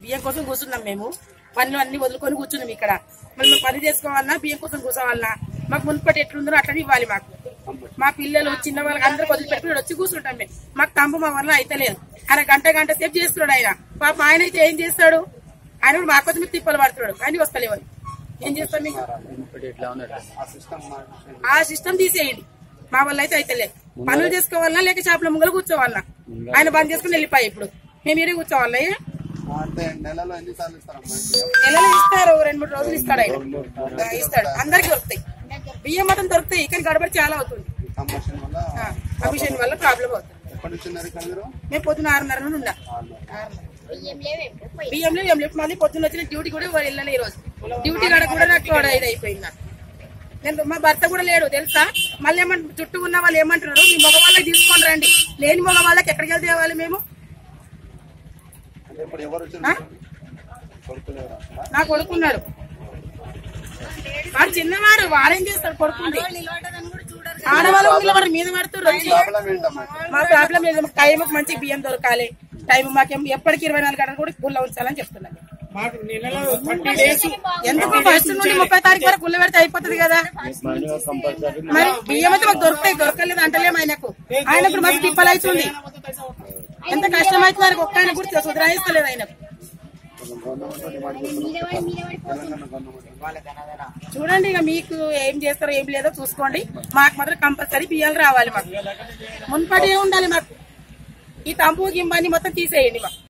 బియ్యం కోసం కూర్చున్నాం మేము. పనులు అన్ని వదులుకొని కూర్చున్నాం ఇక్కడ. మళ్ళీ మేము పని చేసుకోవాలన్నా బియ్యం కోసం కూర్చోవాలన్నా మాకు మున్పటి ఎట్లుందో అట్లనే ఇవ్వాలి. మాకు మా పిల్లలు చిన్న వాళ్ళకి అందరూ వదిలిపెట్టుకుని వచ్చి కూర్చుంటాం మేము. మాకు తంపు మా వల్ల అయితలేదు. ఆయన గంట సేపు చేస్తున్నాడు. ఆయన పాప ఆయన అయితే ఏం చేస్తాడు? ఆయన కూడా మా కోసం మీరు తిప్పలు పడుతున్నాడు. కానీ వస్తలేవు. ఏం చేస్తాం మీకు? ఆ సిస్టమ్ తీసేయండి. మా వల్ల అయితే అయితలేదు. పనులు చేసుకోవాలన్నా లేక చేపల ముంగలు కూర్చోవాలన్నా ఆయన బంద్ చేసుకుని వెళ్ళిపోయి ఇప్పుడు మేము ఇడే కూర్చోవాలన్నా. నెలలో ఇస్తారు, 2-3 రోజులు ఇస్తాడు. ఆయన ఇస్తాడు, అందరికి దొరుకుతాయి. బియ్యం మాత్రం దొరుకుతాయి. కానీ గడబడి చాలా అవుతుంది. కమిషన్ వల్ల ప్రాబ్లం అవుతుంది. మేము పొద్దున 6:30 నుండి ఉన్నా. బియ్యం లేవు. మళ్ళీ పొద్దున్న వచ్చిన డ్యూటీ కూడా వెళ్ళాలి. ఈ రోజు డ్యూటీ కాడ కూడా నాకు ఇది అయిపోయింది. నేను మా భర్త కూడా లేడు తెలుసా. మళ్ళీ ఏమంటారు, చుట్టూ ఉన్న వాళ్ళు ఏమంటున్నారు, మీ మగవాళ్ళకి తీసుకొని రండి. లేని మగవాళ్ళకి ఎక్కడికి వెళ్తే ఇవ్వాలి మేము? నా కొడుకున్నాడు, వాడు చిన్నవాడు. వాడేం చేస్తాడు? కొడుకుంది. ఆడవాళ్ళు నిలబడి మీద పడుతున్నారు. మా ప్రాబ్లం లేదు. టైం మంచి బియ్యం దొరకాలి. టైం మాకేం ఎప్పటికి 24 గంటలు కూడా గుళ్ళ ఉంచాలని చెప్తున్నాను. ఎందుకు ఫస్ట్ నుండి 30 తారీఖు వరకు గుళ్ళ పెడితే అయిపోతుంది కదా. మరి బియ్యం అయితే మాకు దొరుకుతాయి. దొరకలేదు అంటలేము. ఆయనకు మాకు తిప్పలు అవుతుంది. ఎంత కష్టమవుతున్నారు. ఒక్క ఆయన కూడా సుధరాయిస్తలేదు ఆయనకు. చూడండి ఇక మీకు ఏం చేస్తారో ఏం లేదో చూసుకోండి. మాకు మాత్రం కంపల్సరీ బియ్యాలు రావాలి. మాకు మున్పటి ఉండాలి. మాకు ఈ తంపు గింబాన్ని మొత్తం తీసేయండి. మాకు